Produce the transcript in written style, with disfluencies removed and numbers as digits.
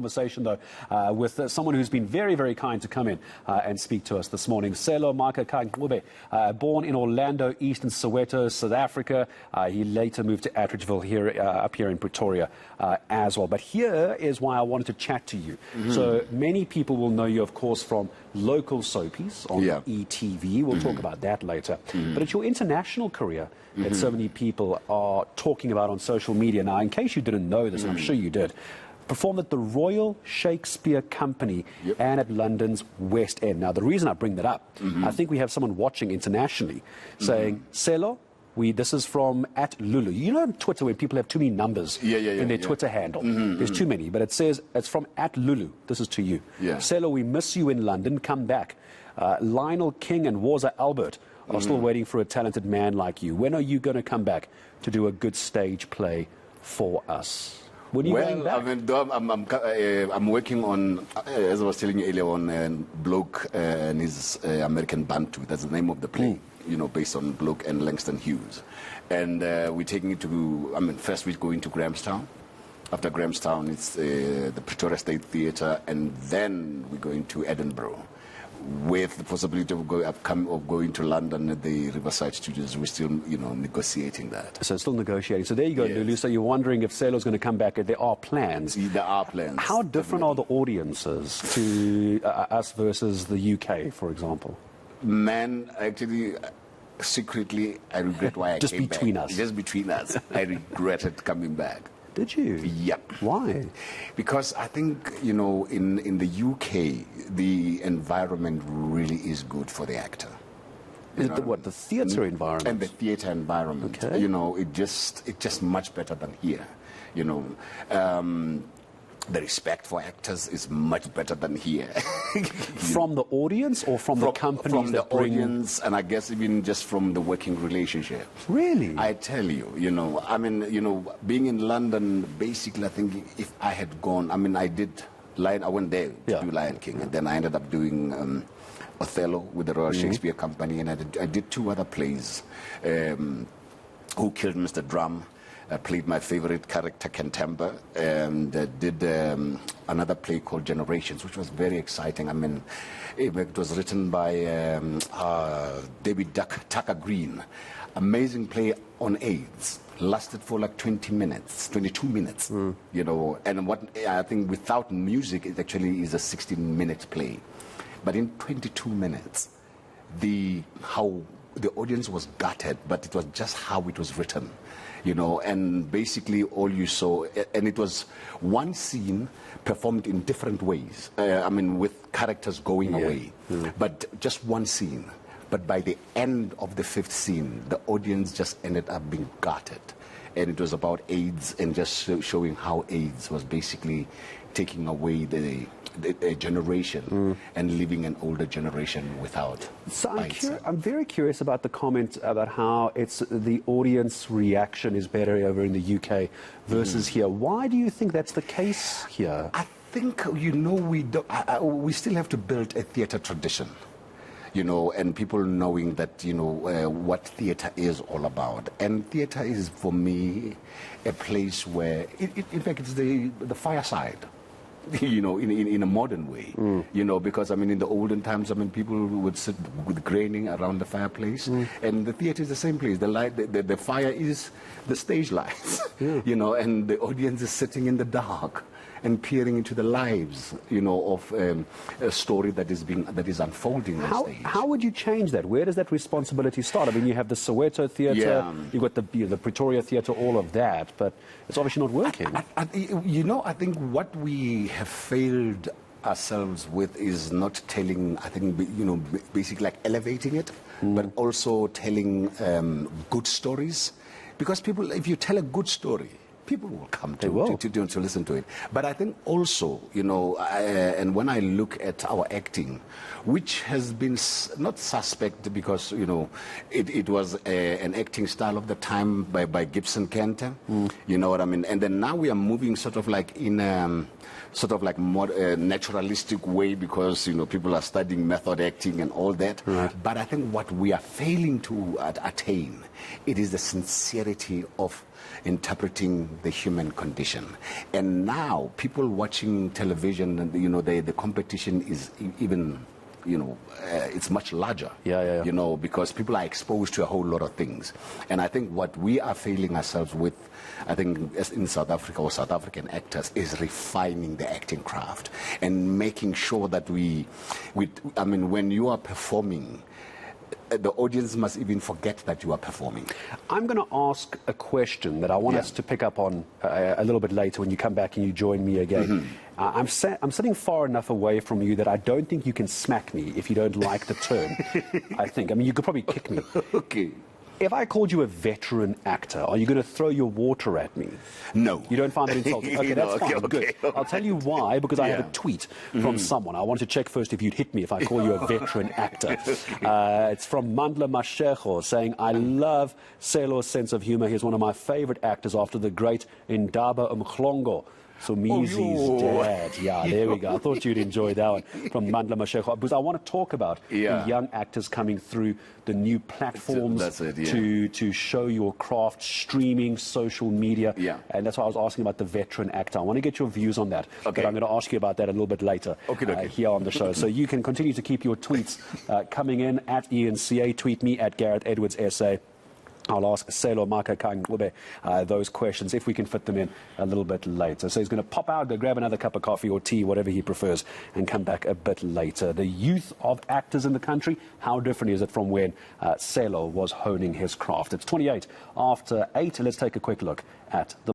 Conversation though with someone who's been very, very kind to come in and speak to us this morning. Sello Maake, ka-Ncube, born in Orlando, Eastern Soweto, South Africa. He later moved to Atteridgeville here, up here in Pretoria as well. But here is why I wanted to chat to you. So many people will know you, of course, from local soapies on ETV. We'll talk about that later. But it's your international career that so many people are talking about on social media. Now, in case you didn't know this, and I'm sure you did, performed at the Royal Shakespeare Company and at London's West End. Now, the reason I bring that up, I think we have someone watching internationally saying, Sello, this is from @Lulu. You know on Twitter when people have too many numbers in their Twitter handle. There's too many, but it says it's from @Lulu. This is to you. Sello, we miss you in London. Come back. Lionel King and Waza Albert are still waiting for a talented man like you. When are you going to come back to do a good stage play for us? Well, I mean, I'm working on, as I was telling you earlier, on Bloke and his American Bantu. That's the name of the play, you know, based on Bloke and Langston Hughes. And we're taking it to, I mean, first we're going to Grahamstown. After Grahamstown, it's the Pretoria State Theatre, and then we're going to Edinburgh, with the possibility of going to London at the Riverside Studios. We're still, you know, negotiating that. So still negotiating. So there you go, Lulu. So you're wondering if Sello's going to come back. There are plans. There are plans. How different are the audiences to us versus the UK, for example? Man, actually, secretly, I regret why I Just came between back. us. Just between us. I regretted coming back. Did you? Yep. Why? Because I think, you know, in the UK, the environment really is good for the actor. Is it the theatre environment? And the theatre environment. Okay. You know, it's just much better than here. You know, the respect for actors is much better than here. From the audience or from the companies from that the audience, and I guess even just from the working relationship. Really? I tell you, you know, I mean, you know, being in London, basically, I think if I had gone, I mean, I went there to do Lion King, and then I ended up doing Othello with the Royal Shakespeare Company, and I did two other plays, Who Killed Mr. Drum. I played my favorite character, Kentemba, and did another play called Generations, which was very exciting. I mean, it was written by David Tucker Green. Amazing play on AIDS. Lasted for like 22 minutes, you know. And what I think without music, it actually is a 16-minute play. But in 22 minutes, how the audience was gutted, but it was just how it was written. You know, and basically all you saw, and it was one scene performed in different ways. I mean, with characters going away, but just one scene. But by the end of the fifth scene, the audience just ended up being gutted. And it was about AIDS and just showing how AIDS was basically taking away the generation and leaving an older generation without. So I'm very curious about the comment about how it's the audience reaction is better over in the UK versus here. Why do you think that's the case here? I think, you know, we still have to build a theatre tradition. You know, and people knowing that, you know, what theatre is all about. And theatre is, for me, a place where, in fact, it's the fireside. You know, in a modern way, you know, because, I mean, in the olden times, I mean, people would sit with graining around the fireplace, and the theatre is the same place. The fire is the stage lights, you know, and the audience is sitting in the dark and peering into the lives, you know, of a story that is unfolding on stage. How would you change that? Where does that responsibility start? I mean, you have the Soweto Theatre, you've got the Pretoria Theatre, all of that, but it's obviously not working. You know, I think what we have failed ourselves with is not telling, I think, you know, basically like elevating it, but also telling good stories. Because people, if you tell a good story, people will come to listen to it. But I think also, you know, and when I look at our acting, which has been not suspect because, you know, it was an acting style of the time by Gibson Kente, you know what I mean? And then now we are moving sort of like in sort of like more naturalistic way because, you know, people are studying method acting and all that. But I think what we are failing to attain, it is the sincerity of interpreting the human condition. And now people watching television, and the competition is even, it's much larger. Yeah. Because people are exposed to a whole lot of things. And I think what we are failing ourselves with, I think, as in South Africa or South African actors, is refining the acting craft and making sure that when you are performing, the audience must even forget that you are performing. I'm going to ask a question that I want us to pick up on a little bit later when you come back and you join me again. I'm sitting far enough away from you that I don't think you can smack me if you don't like the term. I think. I mean, you could probably kick me. Okay. If I called you a veteran actor, are you going to throw your water at me? No. You don't find it insulting? Okay, that's fine. Okay. Good. I'll tell you why, because I have a tweet from someone. I wanted to check first if you'd hit me if I call you a veteran actor. It's from Mandla Mashego saying, I love Sello's sense of humor. He's one of my favorite actors after the great Indaba Mhlongo. So Mizi's dad. Yeah, there we go. I thought you'd enjoy that one from Mandla Mashego, because I want to talk about the young actors coming through the new platforms to show your craft, streaming, social media. And that's why I was asking about the veteran actor. I want to get your views on that. But I'm going to ask you about that a little bit later here on the show. So you can continue to keep your tweets coming in at eNCA. Tweet me at Gareth Edwards SA. I'll ask Sello Maake, ka-Ncube those questions, if we can fit them in a little bit later. So he's going to pop out, go grab another cup of coffee or tea, whatever he prefers, and come back a bit later. The youth of actors in the country, how different is it from when Sello was honing his craft? It's 28 after 8. Let's take a quick look at the